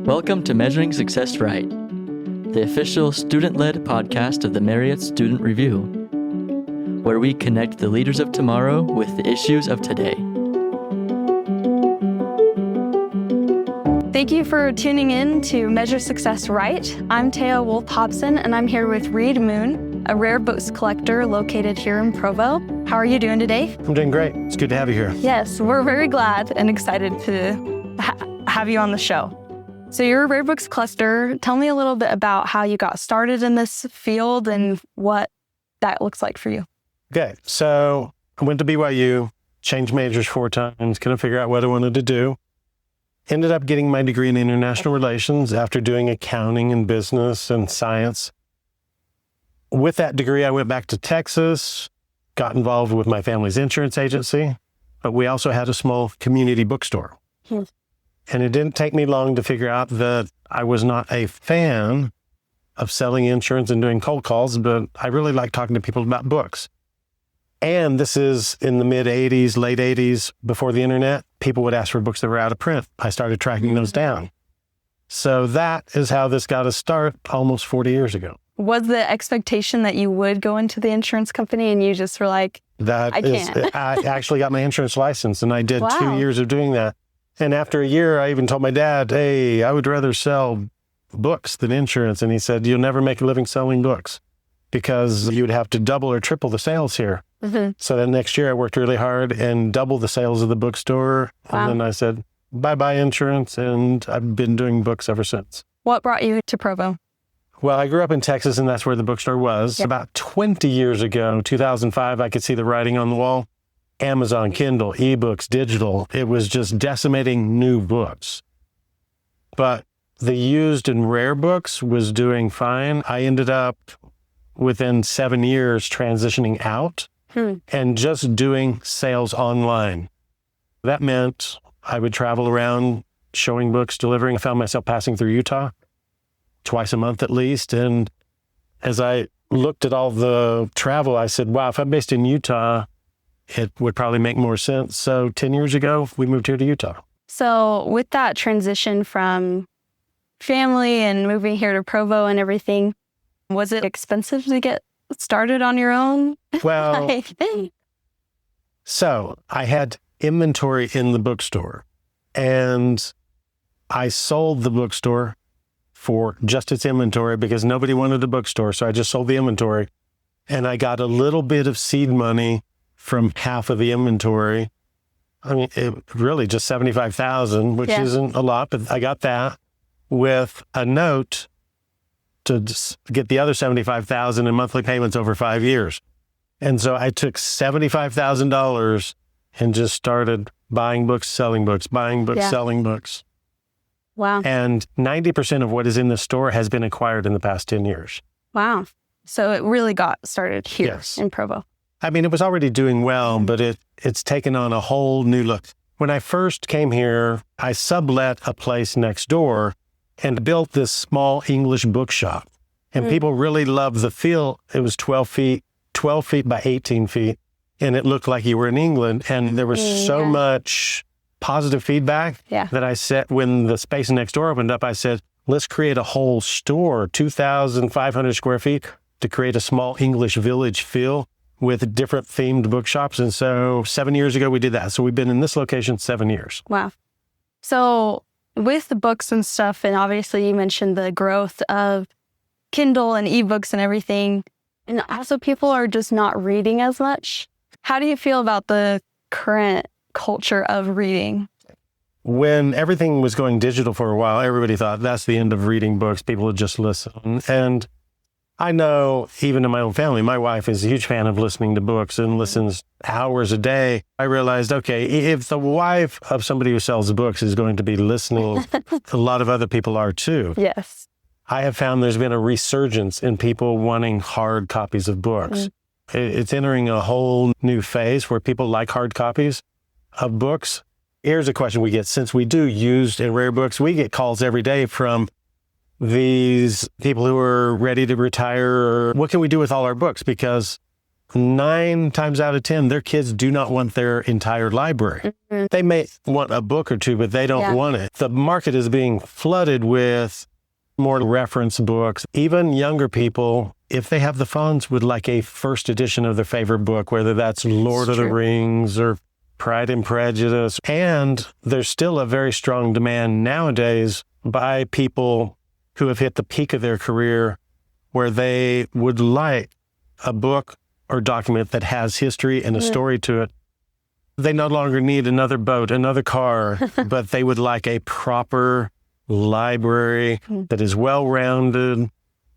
Welcome to Measuring Success Right, the official student-led podcast of the Marriott Student Review, where we connect the leaders of tomorrow with the issues of today. Thank you for tuning in to Measure Success Right. I'm Taya Wolf-Hobson, and I'm here with Reid Moon, a rare books collector located here in Provo. How are you doing today? I'm doing great. It's good to have you here. Yes, we're very glad and excited to have you on the show. So you're a rare books collector. Tell me a little bit about how you got started in this field and what that looks like for you. Okay, so I went to BYU, changed majors 4 times, couldn't figure out what I wanted to do. Ended up getting my degree in international relations after doing accounting and business and science. With that degree, I went back to Texas, got involved with my family's insurance agency, but we also had a small community bookstore. And it didn't take me long to figure out that I was not a fan of selling insurance and doing cold calls, but I really like talking to people about books. And this is in the mid-'80s, late 80s, before the internet. People would ask for books that were out of print. I started tracking those down. So that is how this got a start almost 40 years ago. Was the expectation that you would go into the insurance company and you just were like, I can't? I actually got my insurance license and I did Wow. 2 years of doing that. And after a year, I even told my dad, hey, I would rather sell books than insurance. And he said, you'll never make a living selling books because you would have to double or triple the sales here. Mm-hmm. So then next year I worked really hard and doubled the sales of the bookstore. Wow. And then I said, bye-bye insurance. And I've been doing books ever since. What brought you to Provo? Well, I grew up in Texas and that's where the bookstore was. Yep. About 20 years ago, 2005, I could see the writing on the wall. Amazon, Kindle, ebooks, digital. It was just decimating new books. But the used and rare books was doing fine. I ended up within 7 years transitioning out and just doing sales online. That meant I would travel around showing books, delivering. I found myself passing through Utah twice a month at least. And as I looked at all the travel, I said, wow, if I'm based in Utah, it would probably make more sense. So 10 years ago, we moved here to Utah. So with that transition from family and moving here to Provo and everything, was it expensive to get started on your own? Well, so I had inventory in the bookstore and I sold the bookstore for just its inventory because nobody wanted a bookstore. So I just sold the inventory and I got a little bit of seed money from half of the inventory. I mean, it really just $75,000, which isn't a lot, but I got that with a note to get the other $75,000 in monthly payments over 5 years. And so I took $75,000 and just started buying books, selling books, buying books, selling books. Wow. And 90% of what is in the store has been acquired in the past 10 years. Wow. So it really got started here in Provo. I mean, it was already doing well, but it's taken on a whole new look. When I first came here, I sublet a place next door and built this small English bookshop. And people really loved the feel. It was 12 feet by 18 feet. And it looked like you were in England. And there was so much positive feedback that I said, when the space next door opened up, I said, let's create a whole store, 2,500 square feet, to create a small English village feel with different themed bookshops. And so 7 years ago, we did that. So we've been in this location 7 years. Wow. So with the books and stuff, and obviously you mentioned the growth of Kindle and ebooks and everything, and also people are just not reading as much. How do you feel about the current culture of reading? When everything was going digital for a while, everybody thought that's the end of reading books. People would just listen. And I know even in my own family, my wife is a huge fan of listening to books and listens hours a day. I realized, okay, if the wife of somebody who sells books is going to be listening, a lot of other people are too. Yes. I have found there's been a resurgence in people wanting hard copies of books. It's entering a whole new phase where people like hard copies of books. Here's a question we get. Since we do used and rare books, we get calls every day from these people who are ready to retire. What can we do with all our books? Because 9 times out of 10, their kids do not want their entire library. They may want a book or two, but they don't want it. The market is being flooded with more reference books. Even younger people, if they have the funds, would like a first edition of their favorite book, whether that's Lord of the Rings or Pride and Prejudice. And there's still a very strong demand nowadays by people who have hit the peak of their career where they would like a book or document that has history and a story to it. They no longer need another boat, another car, but they would like a proper library that is well-rounded.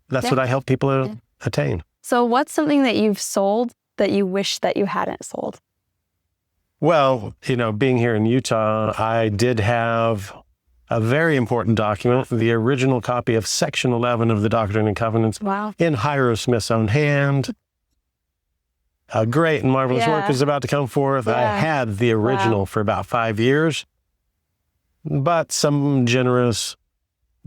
That's what I help people attain. So what's something that you've sold that you wish that you hadn't sold? Well, being here in Utah, I did have a very important document, the original copy of Section 11 of the Doctrine and Covenants in Hiram Smith's own hand. A great and marvelous work is about to come forth. I had the original for about 5 years, but some generous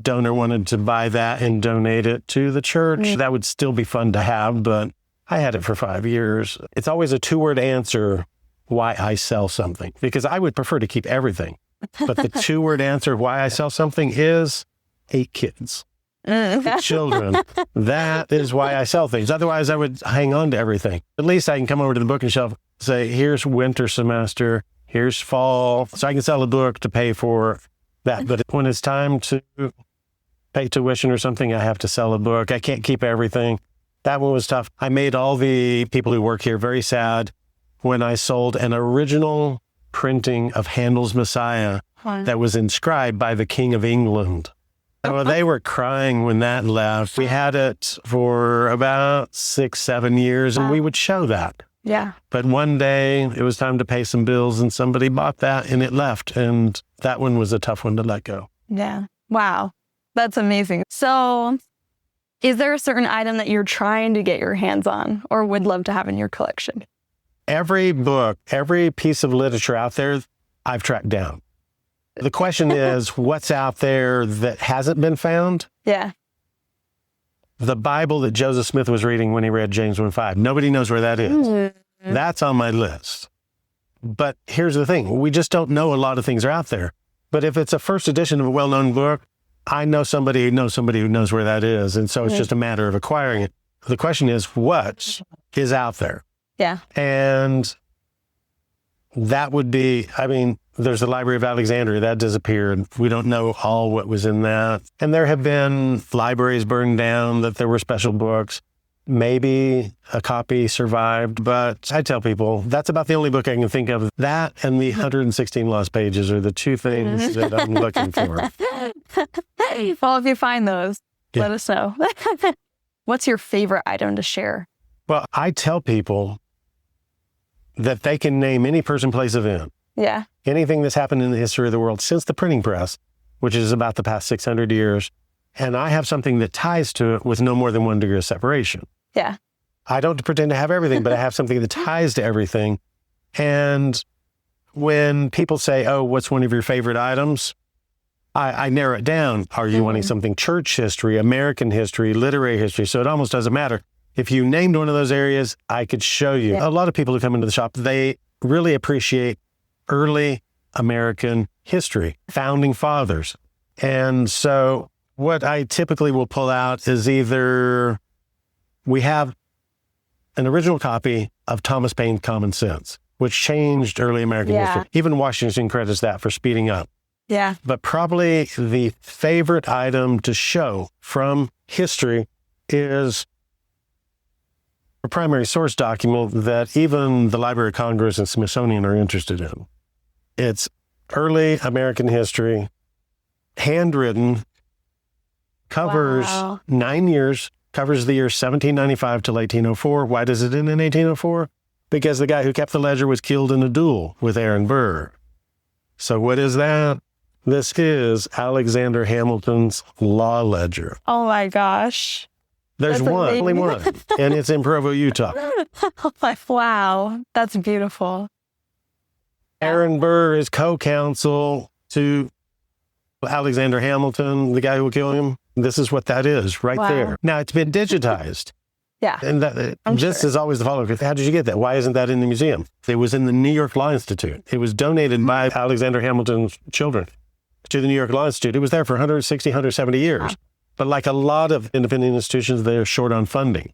donor wanted to buy that and donate it to the church. That would still be fun to have, but I had it for 5 years. It's always a 2-word answer why I sell something, because I would prefer to keep everything. But the 2-word answer why I sell something is 8 kids. Children. That is why I sell things. Otherwise, I would hang on to everything. At least I can come over to the book and shelf, say, here's winter semester, here's fall. So I can sell a book to pay for that. But when it's time to pay tuition or something, I have to sell a book. I can't keep everything. That one was tough. I made all the people who work here very sad when I sold an original printing of Handel's Messiah that was inscribed by the King of England. Well, they were crying when that left. We had it for about 6-7 years, and we would show that. Yeah. But one day, it was time to pay some bills, and somebody bought that, and it left. And that one was a tough one to let go. Yeah. Wow. That's amazing. So is there a certain item that you're trying to get your hands on or would love to have in your collection? Every book, every piece of literature out there, I've tracked down. The question is, what's out there that hasn't been found? Yeah. The Bible that Joseph Smith was reading when he read James 1:5. Nobody knows where that is. That's on my list. But here's the thing. We just don't know a lot of things are out there. But if it's a first edition of a well-known book, I know somebody who knows where that is. And so it's just a matter of acquiring it. The question is, what is out there? Yeah. And that would be, there's the Library of Alexandria that disappeared. We don't know all what was in that. And there have been libraries burned down that there were special books. Maybe a copy survived, but I tell people that's about the only book I can think of. That and the 116 lost pages are the 2 things that I'm looking for. Well, if you find those, let us know. What's your favorite item to share? Well, I tell people that they can name any person, place, event. Yeah. Anything that's happened in the history of the world since the printing press, which is about the past 600 years. And I have something that ties to it with no more than 1 degree of separation. Yeah. I don't pretend to have everything, but I have something that ties to everything. And when people say, oh, what's one of your favorite items? I narrow it down. Are you wanting something church history, American history, literary history? So it almost doesn't matter. If you named one of those areas, I could show you. A lot of people who come into the shop, they really appreciate early American history, founding fathers. And so what I typically will pull out is either we have an original copy of Thomas Paine's Common Sense, which changed early American history. Even Washington credits that for speeding up. Yeah. But probably the favorite item to show from history is a primary source document that even the Library of Congress and Smithsonian are interested in. It's early American history, handwritten, covers 9 years, covers the year 1795 till 1804. Why does it end in 1804? Because the guy who kept the ledger was killed in a duel with Aaron Burr. So what is that? This is Alexander Hamilton's law ledger. Oh my gosh. There's That's one, amazing. only one, and it's in Provo, Utah. Wow, that's beautiful. Aaron Burr is co-counsel to Alexander Hamilton, the guy who will kill him. This is what that is right there. Now, it's been digitized. Yeah. And this is always the follow-up. How did you get that? Why isn't that in the museum? It was in the New York Law Institute. It was donated by Alexander Hamilton's children to the New York Law Institute. It was there for 160, 170 years. Wow. But like a lot of independent institutions, they're short on funding.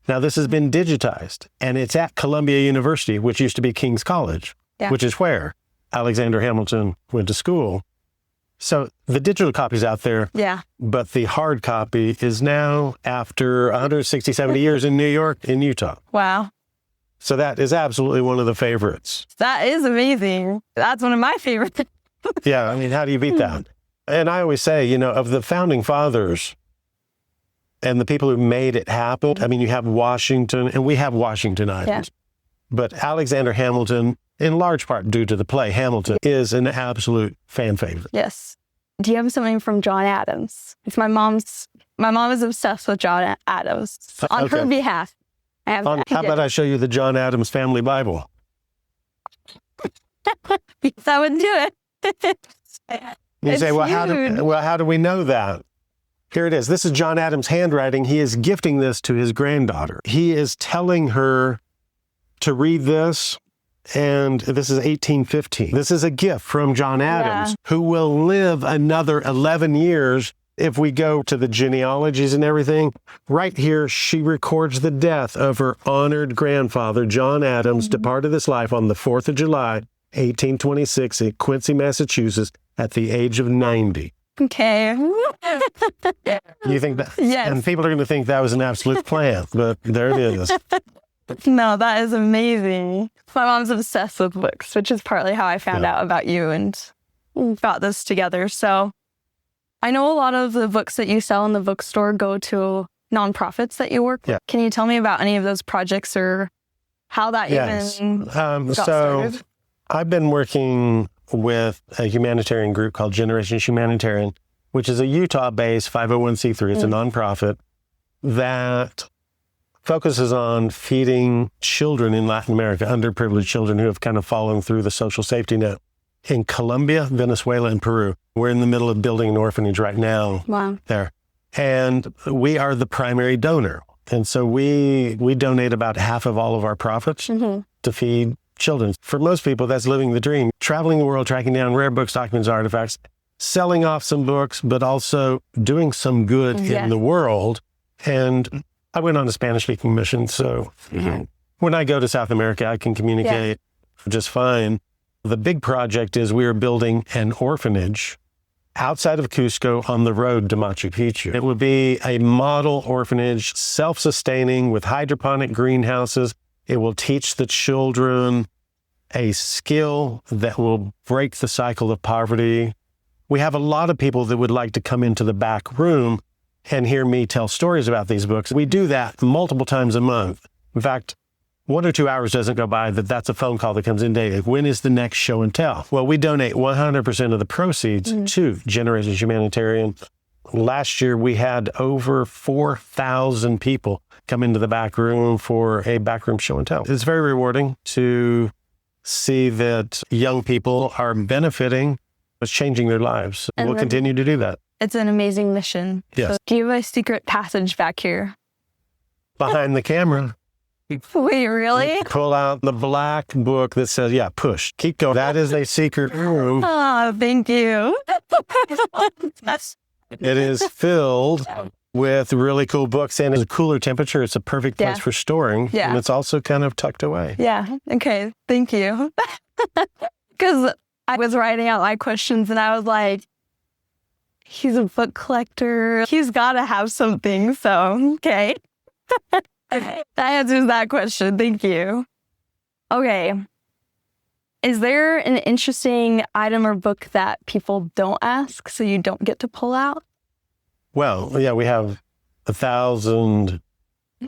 Now, this has been digitized, and it's at Columbia University, which used to be King's College, which is where Alexander Hamilton went to school. So the digital copy's out there, but the hard copy is now, after 160, 70 years in New York, in Utah. Wow. So that is absolutely one of the favorites. That is amazing. That's one of my favorites. Yeah, I mean, how do you beat that? And I always say, of the founding fathers and the people who made it happen, I mean, you have Washington, and we have Washington items. But Alexander Hamilton, in large part due to the play Hamilton, is an absolute fan favorite. Yes. Do you have something from John Adams? It's my mom is obsessed with John Adams. On her behalf. How about I show you the John Adams Family Bible? That would do it. You say, how do we know that? Here it is. This is John Adams' handwriting. He is gifting this to his granddaughter. He is telling her to read this. And this is 1815. This is a gift from John Adams, who will live another 11 years if we go to the genealogies and everything. Right here, she records the death of her honored grandfather, John Adams, departed this life on the 4th of July, 1826, in Quincy, Massachusetts, at the age of 90. Okay. You think that? Yes. And people are going to think that was an absolute plan, but there it is. No, that is amazing. My mom's obsessed with books, which is partly how I found out about you and got this together. So I know a lot of the books that you sell in the bookstore go to nonprofits that you work with. Can you tell me about any of those projects or how that even got started? I've been working with a humanitarian group called Generations Humanitarian, which is a Utah-based 501c3. It's a nonprofit that focuses on feeding children in Latin America, underprivileged children who have kind of fallen through the social safety net in Colombia, Venezuela, and Peru. We're in the middle of building an orphanage right now there. And we are the primary donor. And so we donate about half of all of our profits to feed children. For most people, that's living the dream. Traveling the world, tracking down rare books, documents, artifacts, selling off some books, but also doing some good in the world. And I went on a Spanish-speaking mission, so when I go to South America, I can communicate just fine. The big project is we are building an orphanage outside of Cusco on the road to Machu Picchu. It would be a model orphanage, self-sustaining with hydroponic greenhouses. It will teach the children a skill that will break the cycle of poverty. We have a lot of people that would like to come into the back room and hear me tell stories about these books. We do that multiple times a month. In fact, 1 or 2 hours doesn't go by that's a phone call that comes in daily. When is the next show and tell? Well, we donate 100% of the proceeds to Generations Humanitarian. Last year, we had over 4,000 people come into the back room for a backroom show and tell. It's very rewarding to see that young people are benefiting. It's changing their lives. And we'll continue to do that. It's an amazing mission. Yes. So do you have a secret passage back here? Behind the camera. Wait, really? Pull out the black book that says, push. Keep going. That is a secret room. Oh, thank you. It is filled with really cool books, and it's a cooler temperature. It's a perfect place for storing. And it's also kind of tucked away. Yeah. Okay. Thank you. Because I was writing out my questions and I was like, he's a book collector. He's got to have something. So, okay. That answers that question. Thank you. Okay. Is there an interesting item or book that people don't ask, so you don't get to pull out? Well, we have 1,000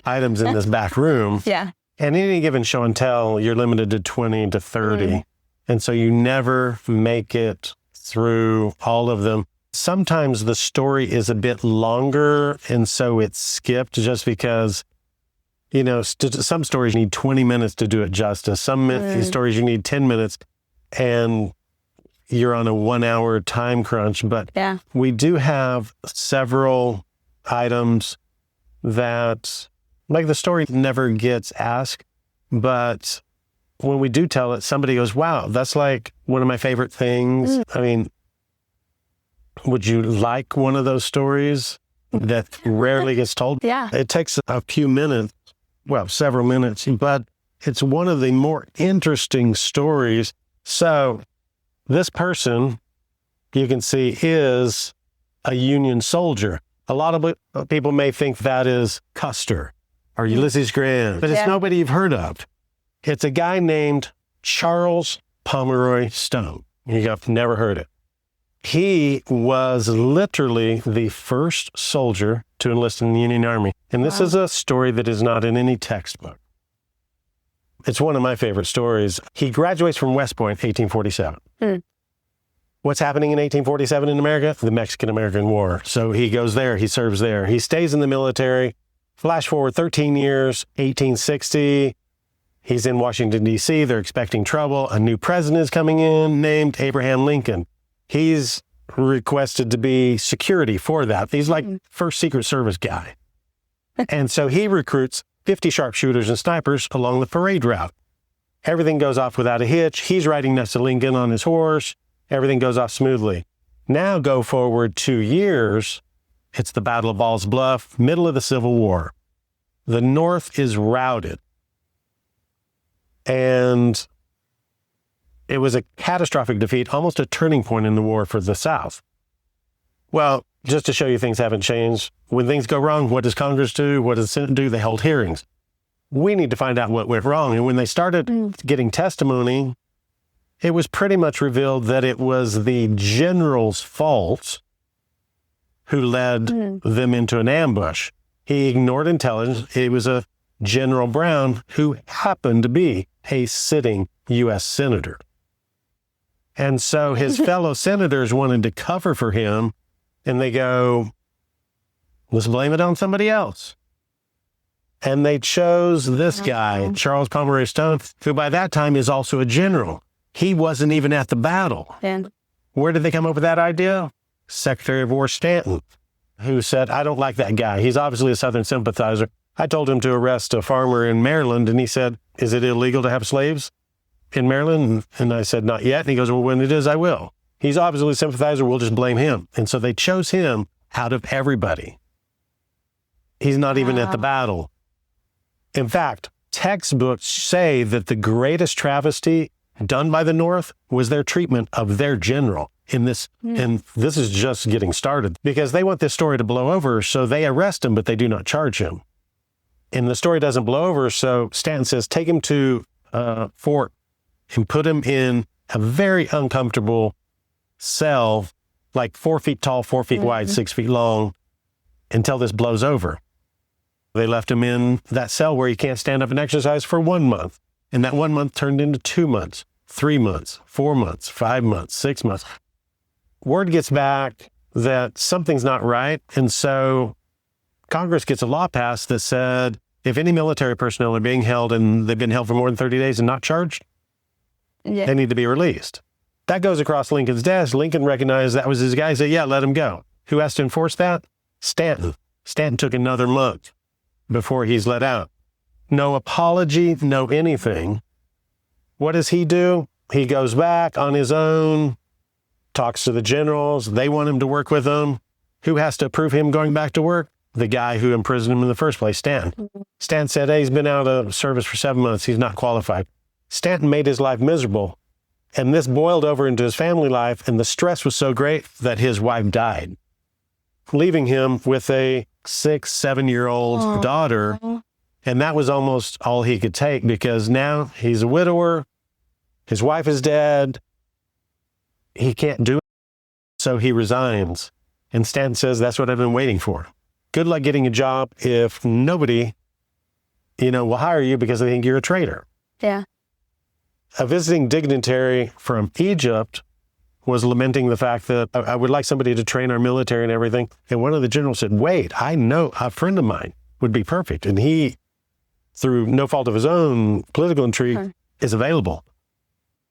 items in this back room. Yeah. And any given show and tell, you're limited to 20 to 30. And so you never make it through all of them. Sometimes the story is a bit longer, and so it's skipped just because, some stories need 20 minutes to do it justice. Some stories you need 10 minutes, and you're on a 1 hour time crunch. But we do have several items that, Like the story never gets asked, but when we do tell it, somebody goes, wow, that's like one of my favorite things. I mean, would you like one of those stories that rarely gets told? Yeah. It takes a few minutes, well, several minutes, but it's one of the more interesting stories. So this person, you can see, is a Union soldier. A lot of people may think that is Custer or Ulysses Grant, but it's nobody you've heard of. It's a guy named Charles Pomeroy Stone. You have never heard it. He was literally the first soldier to enlist in the Union Army. And this is a story that is not in any textbook. It's one of my favorite stories. He graduates from West Point, 1847. What's happening in 1847 in America? The Mexican-American War. So he goes there, he serves there. He stays in the military. Flash forward 13 years, 1860. He's in Washington, D.C. They're expecting trouble. A new president is coming in named Abraham Lincoln. He's requested to be security for that. He's like first Secret Service guy. And so he recruits 50 sharpshooters and snipers along the parade route. Everything goes off without a hitch. He's riding next to Lincoln on his horse. Everything goes off smoothly. Now go forward 2 years. It's the Battle of Ball's Bluff, middle of the Civil War. The North is routed. And it was a catastrophic defeat, almost a turning point in the war for the South. Well, just to show you things haven't changed, when things go wrong, what does Congress do? What does the Senate do? They hold hearings. We need to find out what went wrong. And when they started getting testimony, it was pretty much revealed that it was the general's fault who led them into an ambush. He ignored intelligence. It was a General Brown who happened to be a sitting U.S. senator. And so his fellow senators wanted to cover for him, and they go, let's blame it on somebody else. And they chose this guy, Charles Pomeroy Stone, who by that time is also a general. He wasn't even at the battle. Where did they come up with that idea? Secretary of War Stanton, who said, I don't like that guy. He's obviously a Southern sympathizer. I told him to arrest a farmer in Maryland, and he said, is it illegal to have slaves in Maryland? And I said, not yet. And he goes, well, when it is, I will. He's obviously a sympathizer. We'll just blame him. And so they chose him out of everybody. He's not even at the battle. In fact, textbooks say that the greatest travesty done by the North was their treatment of their general in this. And this is just getting started because they want this story to blow over. So they arrest him, but they do not charge him. And the story doesn't blow over. So Stanton says, take him to Fort and put him in a very uncomfortable cell, like 4 feet tall, 4 feet wide, 6 feet long, until this blows over. They left him in that cell where he can't stand up and exercise for 1 month. And that 1 month turned into 2 months, 3 months, 4 months, 5 months, 6 months. Word gets back that something's not right. And so Congress gets a law passed that said, if any military personnel are being held and they've been held for more than 30 days and not charged, they need to be released. That goes across Lincoln's desk. Lincoln recognized that was his guy. He said, yeah, let him go. Who has to enforce that? Stanton. Stanton took another month before he's let out. No apology, no anything. What does he do? He goes back on his own, talks to the generals. They want him to work with them. Who has to approve him going back to work? The guy who imprisoned him in the first place, Stanton. Stanton said, hey, he's been out of service for 7 months. He's not qualified. Stanton made his life miserable. And this boiled over into his family life. And the stress was so great that his wife died, leaving him with a 6-7-year-old daughter. And that was almost all he could take because now he's a widower. His wife is dead. He can't do it. So he resigns. And Stanton says, that's what I've been waiting for. Good luck getting a job if nobody, will hire you because they think you're a traitor. Yeah. A visiting dignitary from Egypt was lamenting the fact that I would like somebody to train our military and everything. And one of the generals said, wait, I know a friend of mine would be perfect. And he, through no fault of his own political intrigue, is available.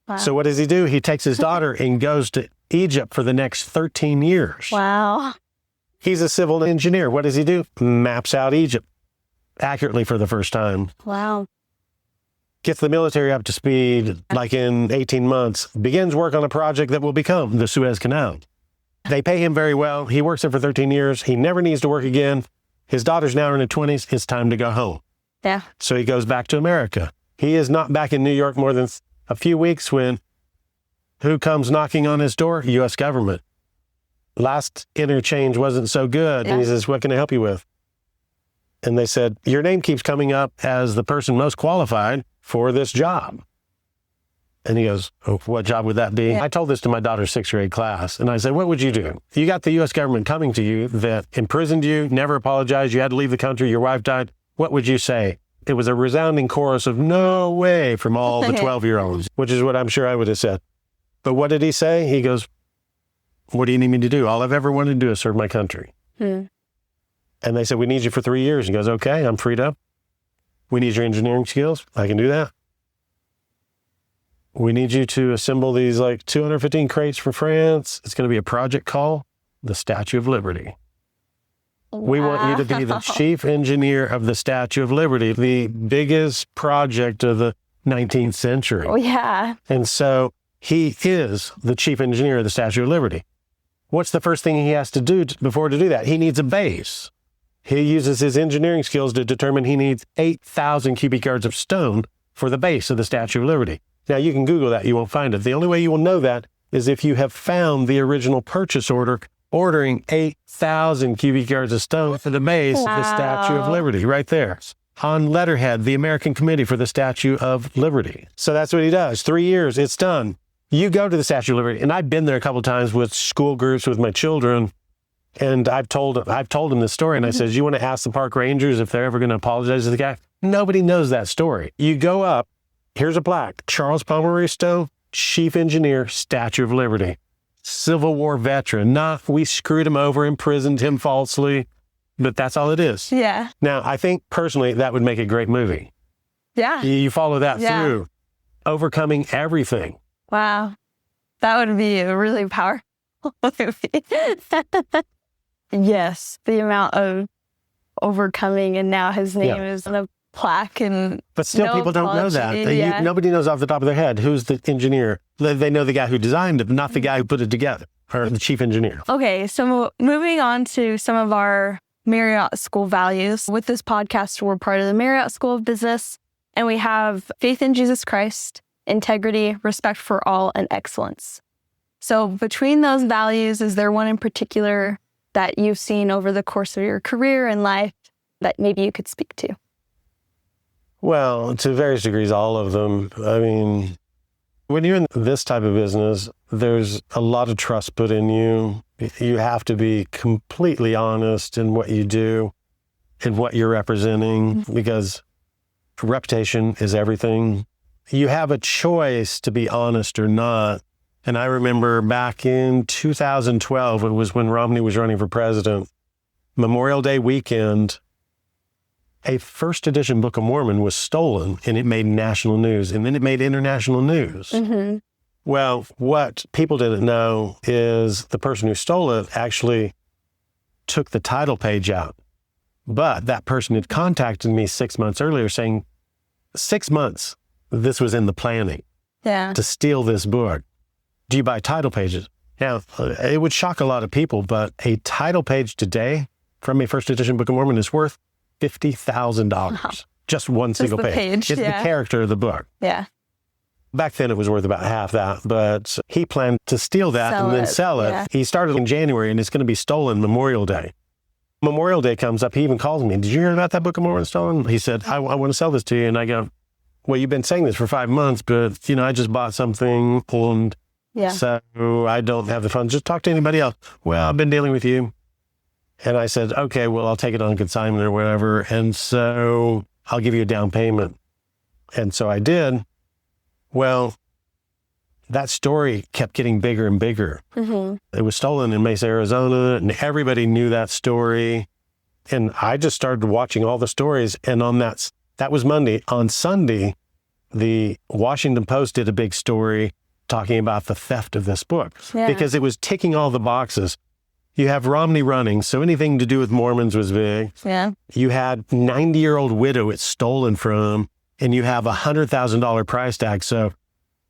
Wow. So what does he do? He takes his daughter and goes to Egypt for the next 13 years. Wow. He's a civil engineer. What does he do? Maps out Egypt. accurately for the first time. Wow. Gets the military up to speed, like in 18 months, begins work on a project that will become the Suez Canal. They pay him very well. He works there for 13 years. He never needs to work again. His daughter's now in her 20s. It's time to go home. Yeah. So he goes back to America. He is not back in New York more than a few weeks when who comes knocking on his door? U.S. government. Last interchange wasn't so good. Yeah. And he says, what can I help you with? And they said, your name keeps coming up as the person most qualified for this job. And he goes, oh, what job would that be? Yeah. I told this to my daughter's 6th grade class. And I said, what would you do? You got the U.S. government coming to you that imprisoned you, never apologized, you had to leave the country, your wife died. What would you say? It was a resounding chorus of no way from all the 12-year-olds, which is what I'm sure I would have said. But what did he say? He goes, what do you need me to do? All I've ever wanted to do is serve my country. And they said, we need you for 3 years. He goes, okay, I'm freed up. We need your engineering skills. I can do that. We need you to assemble these like 215 crates for France. It's going to be a project called the Statue of Liberty. Wow. We want you to be the chief engineer of the Statue of Liberty, the biggest project of the 19th century. Oh, yeah. And so he is the chief engineer of the Statue of Liberty. What's the first thing he has to do before to do that? He needs a base. He uses his engineering skills to determine he needs 8,000 cubic yards of stone for the base of the Statue of Liberty. Now, you can Google that. You won't find it. The only way you will know that is if you have found the original purchase order ordering 8,000 cubic yards of stone for the base of the Statue of Liberty, right there. On letterhead, the American Committee for the Statue of Liberty. So that's what he does. 3 years, it's done. You go to the Statue of Liberty, and I've been there a couple of times with school groups with my children, and I've told them this story, and I says, you want to ask the park rangers if they're ever going to apologize to the guy? Nobody knows that story. You go up, here's a plaque, Charles Pomeroy Stone, Chief Engineer, Statue of Liberty. Civil War veteran. We screwed him over, imprisoned him falsely, but that's all it is. Yeah. Now, I think personally that would make a great movie. Yeah. You follow that through. Overcoming everything. Wow. That would be a really powerful movie. Yes. The amount of overcoming, and now his name is on a plaque. But still, people don't know that. Nobody knows off the top of their head who's the engineer. They know the guy who designed it, but not the guy who put it together, or the chief engineer. Okay, so moving on to some of our Marriott School values. With this podcast, we're part of the Marriott School of Business, and we have faith in Jesus Christ, integrity, respect for all, and excellence. So between those values, is there one in particular that you've seen over the course of your career and life that maybe you could speak to? Well, to various degrees, all of them. I mean, when you're in this type of business, there's a lot of trust put in you. You have to be completely honest in what you do and what you're representing, because reputation is everything. You have a choice to be honest or not. And I remember back in 2012, it was when Romney was running for president, Memorial Day weekend, a first edition Book of Mormon was stolen, and it made national news, and then it made international news. Mm-hmm. Well, what people didn't know is the person who stole it actually took the title page out. But that person had contacted me 6 months earlier saying, 6 months, this was in the planning to steal this book. Do you buy title pages? Now, it would shock a lot of people, but a title page today from a first edition Book of Mormon is worth $50,000. Wow. Just one single page. It's the character of the book. Yeah. Back then it was worth about half that, but he planned to steal that and then sell it. Yeah. He started in January, and it's going to be stolen Memorial Day. Memorial Day comes up. He even calls me. Did you hear about that Book of Mormon stolen? He said, I want to sell this to you. And I go, well, you've been saying this for 5 months, but I just bought something, and so I don't have the funds. Just talk to anybody else. Well, I've been dealing with you. And I said, okay, well, I'll take it on consignment or whatever. And so I'll give you a down payment. And so I did. Well, that story kept getting bigger and bigger. Mm-hmm. It was stolen in Mesa, Arizona, and everybody knew that story. And I just started watching all the stories. And on that was Monday. On Sunday, the Washington Post did a big story talking about the theft of this book because it was ticking all the boxes. You have Romney running, so anything to do with Mormons was big. Yeah. You had 90-year-old widow it's stolen from, and you have a $100,000 price tag. So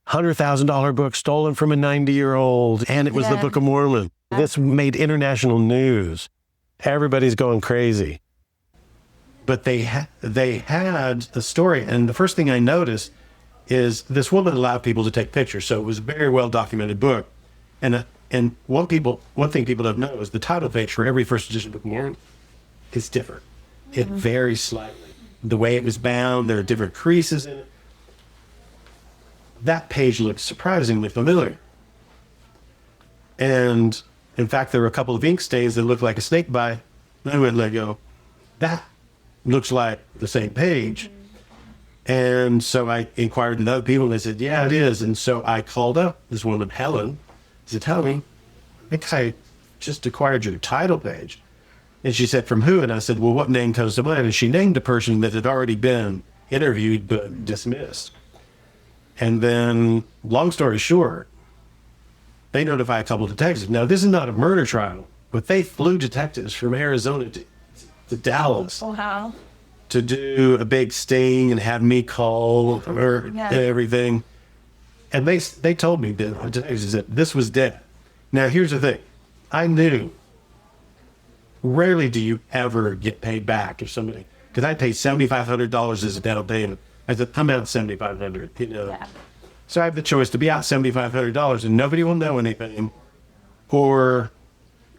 $100,000 book stolen from a 90-year-old, and it was the Book of Mormon. This made international news. Everybody's going crazy. But they had the story, and the first thing I noticed is this woman allowed people to take pictures, so it was a very well-documented book. And one thing people don't know is the title page for every first edition Book of Mormon is different. It varies slightly. The way it was bound, there are different creases in it. That page looks surprisingly familiar. And in fact, there were a couple of ink stains that looked like a snake bite. I went and let go. That looks like the same page. And so I inquired with other people, and they said, yeah, it is. And so I called up this woman, Helen. I said, tell me, I think I just acquired your title page. And she said, from who? And I said, well, what name comes to mind? And she named a person that had already been interviewed but dismissed. And then, long story short, they notify a couple of detectives. Now, this is not a murder trial, but they flew detectives from Arizona to Dallas to do a big sting and have me call her and everything. And they told me, the detectives, that this was dead. Now, here's the thing. I knew, rarely do you ever get paid back if somebody, because I paid $7,500 as a down payment. I said, I'm out $7,500, you know. Yeah. So I have the choice to be out $7,500 and nobody will know anything, or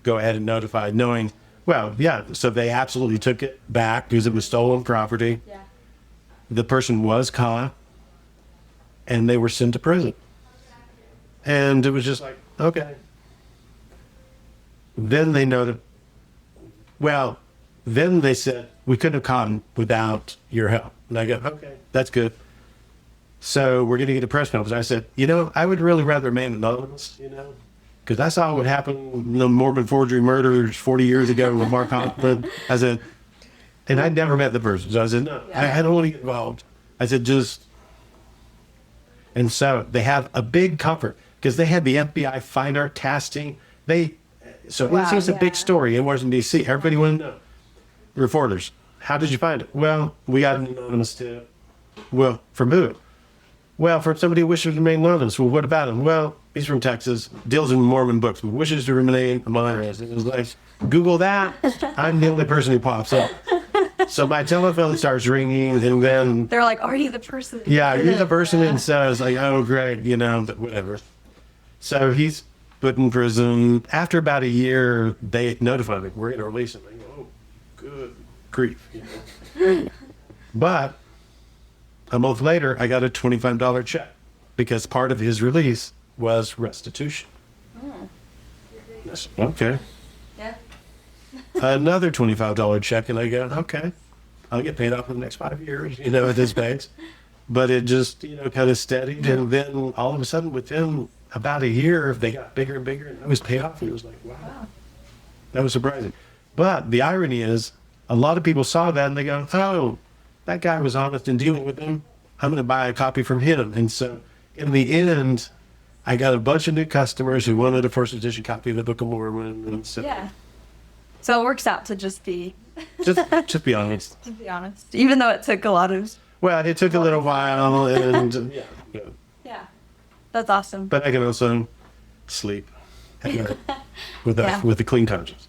go ahead and notify, knowing, well, yeah, so they absolutely took it back because it was stolen property. Yeah. The person was caught and they were sent to prison. And it was just like, okay. Then they noted, well, then they said, we couldn't have caught him without your help. And I go, okay, that's good. So we're going to get a press conference. I said, you know, I would really rather remain anonymous, you know, because I saw what happened with the Mormon forgery murders 40 years ago with Mark Hoffman. I said, and I'd never met the person. So I said, no, I don't want to get involved. I said, just, and so they have a big comfort because they had the FBI fine art testing. So this was a big story in Washington, D.C. Everybody wanted to know. Reporters, how did you find it? Well, we got an anonymous tip. Well, from who? Well, from somebody who wishes to remain anonymous. Well, what about him? Well, he's from Texas, deals in Mormon books, but wishes to remain anonymous. It was like, Google that. I'm the only person who pops up. So my telephone starts ringing, and then they're like, are you the person? Yeah, you're the person. And so I was like, oh, great, you know, but whatever. So he's put in prison. After about a year, they notified me, we're going to release him. I go, oh, good grief. You know? But a month later, I got a $25 check because part of his release was restitution. Oh. Okay. Yeah. Another $25 check, and I go, okay, I'll get paid off in the next 5 years, you know, at this pace. But it just, you know, kind of steadied. And then all of a sudden, within about a year, they got bigger and bigger, and I was paid off. And it was like, wow, that was surprising. But the irony is, a lot of people saw that and they go, oh, that guy was honest in dealing with him. I'm going to buy a copy from him. And so in the end, I got a bunch of new customers who wanted a first edition copy of the Book of Mormon. And so, yeah. So it works out to just be just be honest. Just be honest. Even though it took a lot of... Well, it took a little while, and yeah. That's awesome. But I can also sleep at night with a clean conscience.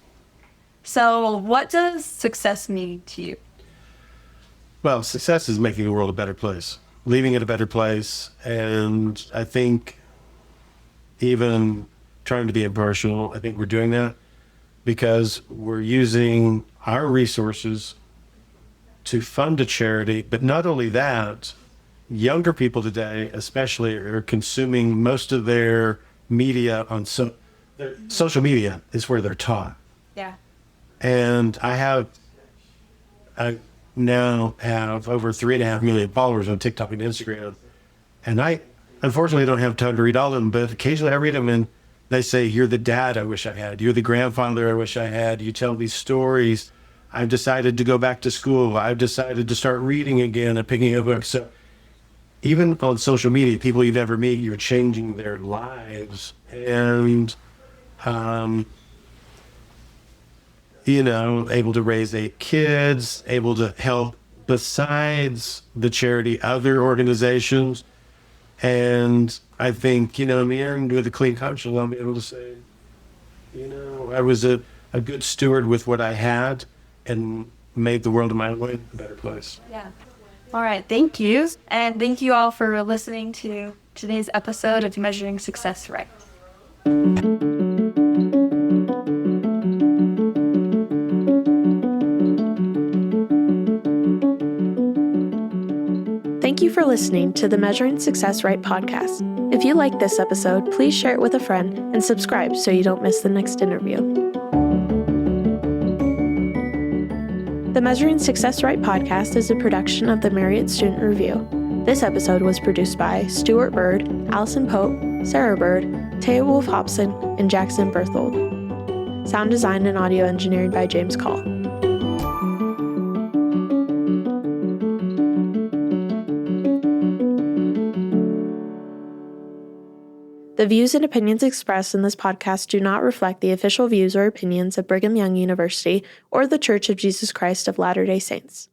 So what does success mean to you? Well, success is making the world a better place, leaving it a better place. And I think even trying to be impartial, I think we're doing that because we're using our resources to fund a charity. But not only that, younger people today, especially, are consuming most of their media on their social media is where they're taught. Yeah. And I now have over 3.5 million followers on TikTok and Instagram. And I unfortunately don't have time to read all of them, but occasionally I read them and they say, you're the dad I wish I had. You're the grandfather I wish I had. You tell these stories. I've decided to go back to school. I've decided to start reading again and picking up books. So even on social media, people you never meet, you're changing their lives. And able to raise 8 kids, able to help besides the charity, other organizations. And I think, in the end, with a clean conscience, I'll be able to say, I was a good steward with what I had and made the world of my way a better place. Yeah. All right. Thank you. And thank you all for listening to today's episode of Measuring Success Right. Thank you for listening to the Measuring Success Right podcast. If you like this episode, please share it with a friend and subscribe so you don't miss the next interview. The Measuring Success Right podcast is a production of the Marriott Student Review. This episode was produced by Stuart Bird, Allison Pope, Sarah Bird, Taya Wolf Hobson, and Jackson Berthold. Sound design and audio engineering by James Call. The views and opinions expressed in this podcast do not reflect the official views or opinions of Brigham Young University or The Church of Jesus Christ of Latter-day Saints.